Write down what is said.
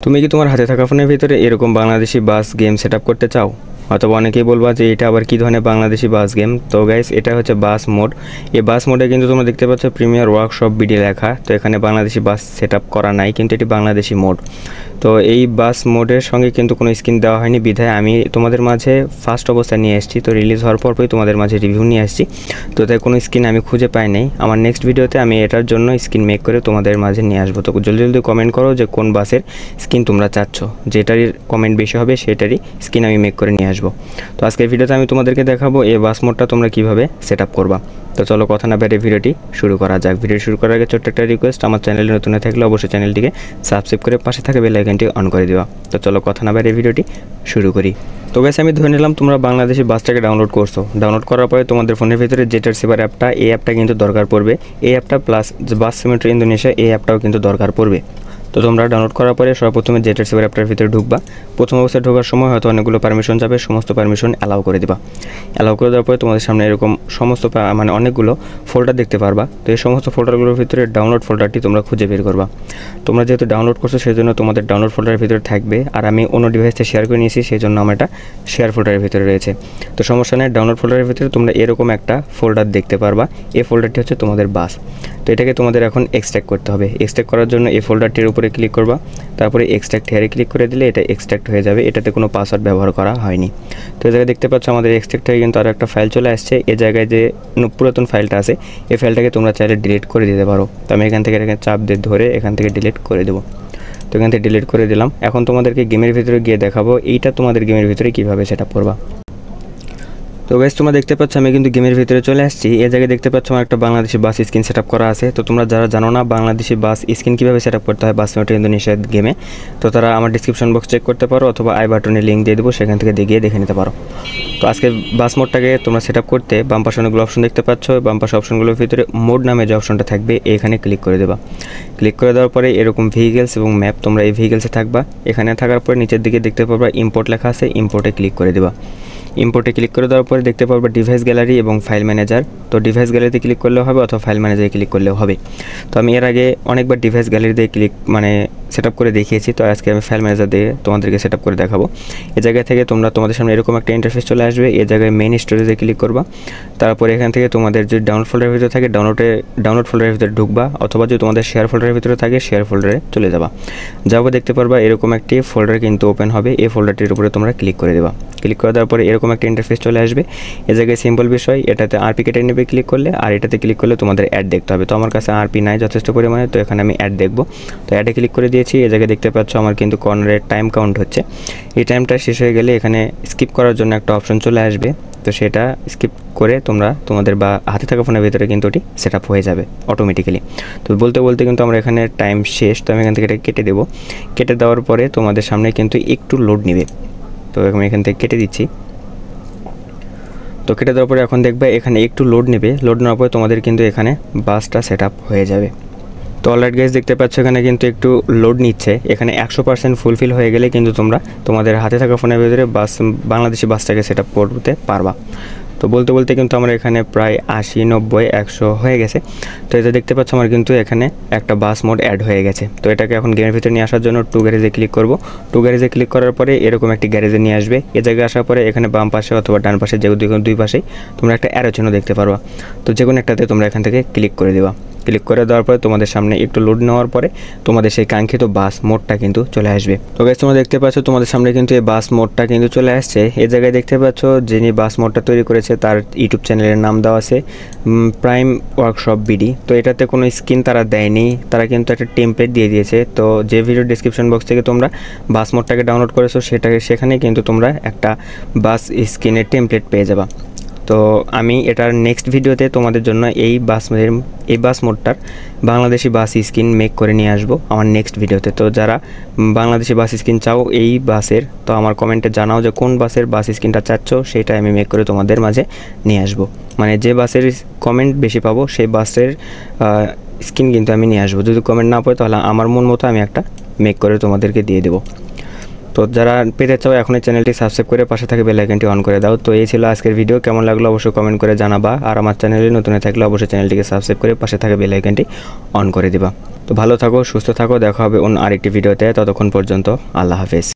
তুমি কি তোমার হাতে থাকা ফোনের ভিতরে এরকম বাংলাদেশি বাস গেম সেটআপ করতে চাও? অথবা অনেকেই বলবা যে এটা আবার কী ধরনের বাংলাদেশি বাস গেম। তো গাইস, এটা হচ্ছে বাস মোড। এই বাস মোডে কিন্তু তোমরা দেখতে পাচ্ছ প্রিমিয়ার ওয়ার্কশপ বিডি লেখা। তো এখানে বাংলাদেশি বাস সেটআপ করা নাই, কিন্তু এটি বাংলাদেশি মোড। তো এই বাস মোডের সঙ্গে কিন্তু কোনো স্কিন দেওয়া হয়নি, বিধায় আমি তোমাদের মাঝে ফার্স্ট অবস্থায় নিয়ে এসেছি। তো রিলিজ হওয়ার পরই তোমাদের মাঝে রিভিউ নিয়ে আসছি। তো তাই কোনো স্কিন আমি খুঁজে পাই নাই। আমার নেক্সট ভিডিওতে আমি এটার জন্য স্কিন মেক করে তোমাদের মাঝে নিয়ে আসবো। তো জলদি জলদি কমেন্ট করো যে কোন বাসের স্কিন তোমরা চাচ্ছ। যেটারই কমেন্ট বেশি হবে সেটারই স্কিন আমি মেক করে নিয়ে আসবো। তো আজকের ভিডিওতে আমি তোমাদেরকে দেখাবো এই বাস মোডটা তোমরা কীভাবে সেট আপ করবা। তো চলো কথা না বেড়ে ভিডিওটি শুরু করা যাক। ভিডিও শুরু করার আগে ছোট্ট একটা রিকোয়েস্ট, আমার চ্যানেলে নতুন থাকলে অবশ্যই চ্যানেলটিকে সাবস্ক্রাইব করে পাশে থাকা বেল আইকনটি অন করে দেওয়া। তো চলো কথা না বেড়ে ভিডিওটি শুরু করি। তো গাইস, আমি ধরে নিলাম তোমরা বাংলাদেশি বাসটাকে ডাউনলোড করছো। ডাউনলোড করার পরে তোমাদের ফোনের ভিতরে জেটার সেভার অ্যাপটা, এই অ্যাপটা কিন্তু দরকার পড়বে। এই অ্যাপটা প্লাস বাস সিমেট্রি ইন্দোনেশিয়া, এই অ্যাপটাও কিন্তু দরকার পড়বে। তো তোমরা ডাউনলোড করার পরে সর্বপ্রথমে জেটার সেভার অ্যাপটার ভিতরে ঢুকবা। প্রথম অবস্থায় ঢোকার সময় হয়তো অনেকগুলো পারমিশন যাবে, সমস্ত পারমিশন অ্যালাউ করে দিবা। অ্যালাউ করে দেওয়ার পরে তোমাদের সামনে এরকম সমস্ত অনেকগুলো ফোল্ডার দেখতে পারবা। তো এই সমস্ত ফোল্ডারগুলোর ভিতরে ডাউনলোড ফোল্ডারটি তোমরা খুঁজে বের করবা। তোমরা যেহেতু ডাউনলোড করছো সেই জন্য তোমাদের ডাউনলোড ফোল্ডারের ভিতরে থাকবে, আর আমি অন্য ডিভাইসে শেয়ার করে নিয়েছি সেই জন্য আমার এটা শেয়ার ফোল্ডারের ভিতরে রয়েছে। তো সমস্যা নেই, ডাউনলোড ফোল্ডারের ভিতরে তোমরা এরকম একটা ফোল্ডার দেখতে পারবা। এই ফোল্ডারটি হচ্ছে তোমাদের বাস। তো এটাকে তোমাদের এখন এক্সট্র্যাক্ট করতে হবে। এক্সট্র্যাক্ট করার জন্য এই ফোল্ডারটির উপরে ক্লিক করবা, তারপরে এক্সট্র্যাক্ট হেয়ারে ক্লিক করে দিলে এটা এক্সট্র্যাক্ট হয়ে যাবে। এটাতে কোনো পাসওয়ার্ড ব্যবহার করা হয়নি। তো এই জায়গায় দেখতে পাচ্ছ আমাদের এক্সট্র্যাক্ট হয়ে কিন্তু আরও একটা ফাইল চলে আসছে। এই জায়গায় যে পুরাতন ফাইলটা আছে এই ফাইলটাকে তোমরা চাইলে ডিলিট করে দিতে পারো। তো আমি এখান থেকে এটাকে চাপ দিয়ে ধরে এখান থেকে ডিলিট করে দেবো। তো এখান থেকে ডিলিট করে দিলাম। এখন তোমাদেরকে গেমের ভিতরে গিয়ে দেখাবো এইটা তোমাদের গেমের ভিতরে কীভাবে সেট আপ করবা। তো গাইস, তোমরা দেখতে পাচ্ছ আমি কিন্তু গেমের ভিতরে চলে আসছি। এই জায়গায় দেখতে পাচ্ছ আমার একটা বাংলাদেশি বাস স্কিন সেট আপ করা আছে। তো তোমরা যারা জানো না বাংলাদেশি বাস স্কিন কীভাবে সেট আপ করতে হয় বাস সিমেট্রি ইন্দোনেশিয়া গেমে, তো তারা আমার ডিসক্রিপশন বক্স চেক করতে পারো, অথবা আই বাটনে লিঙ্ক দিয়ে দেবো, সেখান থেকে গিয়ে দেখে নিতে পারো। তো আজকে বাস মোডটাকে তোমরা সেট আপ করতে বাম পাশে অনেকগুলো অপশন দেখতে পাচ্ছ। বাম পাশে অপশনগুলোর ভিতরে মোড নামে যে অপশনটা থাকবে এখানে ক্লিক করে দেবা। ক্লিক করে দেওয়ার পরে এরকম ভেহিকেলস এবং ম্যাপ, তোমরা এই ভেহিকেলসে থাকবা। এখানে থাকার পরে নিচের দিকে দেখতে পারবা ইম্পোর্ট লেখা আছে, ইম্পোর্টে ক্লিক করে দেবা। ইম্পোর্টে ক্লিক করে দেওয়ার পরে দেখতে পারবা ডিভাইস গ্যালারি এবং ফাইল ম্যানেজার। তো ডিভাইস গ্যালারিতে ক্লিক করলেও হবে অথবা ফাইল ম্যানেজারে ক্লিক করলেও হবে। তো আমি এর আগে অনেকবার ডিভাইস গ্যালারিতে ক্লিক সেট আপ করে দেখিয়েছি। তো আজকে আমি ফাইল ম্যানেজার দিয়ে তোমাদেরকে সেট আপ করে দেখাবো। এই জায়গা থেকে তোমাদের সামনে এরকম একটা ইন্টারফেস চলে আসবে। এই জায়গায় মেইন স্টোরেজে ক্লিক করবা। তারপরে এখান থেকে তোমাদের যদি ডাউনলোড ফোল্ডারের ভিতরে থাকে ডাউনলোড ফোল্ডারের ভিতরে ঢুকবা, অথবা যদি তোমাদের শেয়ার ফোল্ডারের ভিতরে থাকে শেয়ার ফোল্ডারে চলে যাবা। যাবো দেখতে পারবা এরকম একটি ফোল্ডার কিন্তু ওপেন হবে। এই ফোল্ডারটির উপরে তোমরা ক্লিক করে দেবা। ক্লিক করে দেওয়ার পরে এরকম একটা ইন্টারফেস চলে আসবে। এই জায়গায় সিম্পল বিষয়, এটাতে আরপি কেটে নেবে ক্লিক করলে, আর এটাতে ক্লিক করলে তোমাদের অ্যাড দেখতে হবে। তো আমার কাছে আরপি নাই যথেষ্ট পরিমাণে, তো এখানে আমি অ্যাড দেখবো। তো অ্যাডে ক্লিক করে দিয়েছি। এই জায়গায় দেখতে পাচ্ছ আমার কিন্তু কর্নারে টাইম কাউন্ট হচ্ছে। এই টাইমটা শেষ হয়ে গেলে এখানে স্কিপ করার জন্য একটা অপশন চলে আসবে। তো সেটা স্কিপ করে তোমাদের বা হাতে থাকা ফোনের ভিতরে কিন্তু ওটি সেট আপ হয়ে যাবে অটোমেটিক্যালি। তো বলতে বলতে কিন্তু আমরা এখানে টাইম শেষ। তো আমি এখান থেকে এটা কেটে দেবো। কেটে দেওয়ার পরে তোমাদের সামনে কিন্তু একটু লোড নেবে। তো আমি এখান থেকে কেটে দিচ্ছি। তো কেটে দেওয়ার পরে এখন দেখবে এখানে একটু লোড নেবে। লোড নেওয়ার পরে তোমাদের কিন্তু এখানে বাসটা সেট আপ হয়ে যাবে। তো অলরাইট গাইস, দেখতে পাচ্ছ এখানে কিন্তু একটু লোড নিচ্ছে। এখানে 100% ফুলফিল হয়ে গেলে কিন্তু তোমরা তোমাদের হাতে থাকা ফোনের ভিতরে বাংলাদেশি বাসটাকে সেট আপ করতে পারবা। তো বলতে বলতে কিন্তু আমার এখানে প্রায় 80, 90, 100 হয়ে গেছে। তো এটা দেখতে পাচ্ছ আমার কিন্তু এখানে একটা বাস মোড অ্যাড হয়ে গেছে। তো এটাকে এখন গেমের ভিতরে নিয়ে আসার জন্য টু গ্যারেজে ক্লিক করব। টু গ্যারেজে ক্লিক করার পরে এরকম একটি গ্যারেজে নিয়ে আসবে। এ জায়গায় আসার পরে এখানে বাম পাশে অথবা ডান পাশে যে দুই পাশেই তোমরা একটা অ্যারো চিহ্ন দেখতে পারবা। তো যে কোনো একটাতে তোমরা এখান থেকে ক্লিক করে দেবা। ক্লিক করে দেওয়ার পরে তোমাদের সামনে একটু লোড নেওয়ার পরে তোমাদের সেই কাঙ্ক্ষিত বাস মোডটা কিন্তু চলে আসবে। তো গাইস, তোমরা দেখতে পাচ্ছ তোমাদের সামনে কিন্তু এই বাস মোডটা কিন্তু চলে আসছে। এই জায়গায় দেখতে পাচ্ছ যিনি বাস মোডটা তৈরি করেছে তার ইউটিউব চ্যানেলের নাম দেওয়া আছে প্রাইম ওয়ার্কশপ বিডি। তো এটাতে কোনো স্কিন তারা দেয়নি, তারা কিন্তু একটা টেমপ্লেট দিয়ে দিয়েছে। তো যে ভিডিও ডিসক্রিপশন বক্স থেকে তোমরা বাস মোডটাকে ডাউনলোড করেছো সেখানে কিন্তু তোমরা একটা বাস স্কিনের টেমপ্লেট পেয়ে যাবা। তো আমি এটার নেক্সট ভিডিওতে তোমাদের জন্য এই বাস মোডটার বাংলাদেশি বাস স্কিন মেক করে নিয়ে আসবো আমার নেক্সট ভিডিওতে। তো যারা বাংলাদেশি বাস স্কিন চাও এই বাসের, তো আমার কমেন্টে জানাও যে কোন বাসের বাস স্কিনটা চাচ্ছ, সেটা আমি মেক করে তোমাদের মাঝে নিয়ে আসবো। যে বাসের কমেন্ট বেশি পাবো সেই বাসের স্কিন কিন্তু আমি নিয়ে আসবো। যদি কমেন্ট না পাই তাহলে আমার মন মতো আমি একটা মেক করে তোমাদেরকে দিয়ে দেবো। তো যারা পেতে চাও এখনই চ্যানেলটি সাবস্ক্রাইব করে পাশে থাকে বেল আইকনটি অন করে দাও। তো এই ছিল আজকের ভিডিও। কেমন লাগলো অবশ্যই কমেন্ট করে জানাবা। আর আমার চ্যানেলে নতুন থাকলে অবশ্যই চ্যানেলটিকে সাবস্ক্রাইব করে পাশে থাকে বেল আইকনটি অন করে দিবা। তো ভালো থাকো, সুস্থ থাকো, দেখা হবে অন্য আরেকটি ভিডিওতে। ততক্ষণ পর্যন্ত আল্লাহ হাফেজ।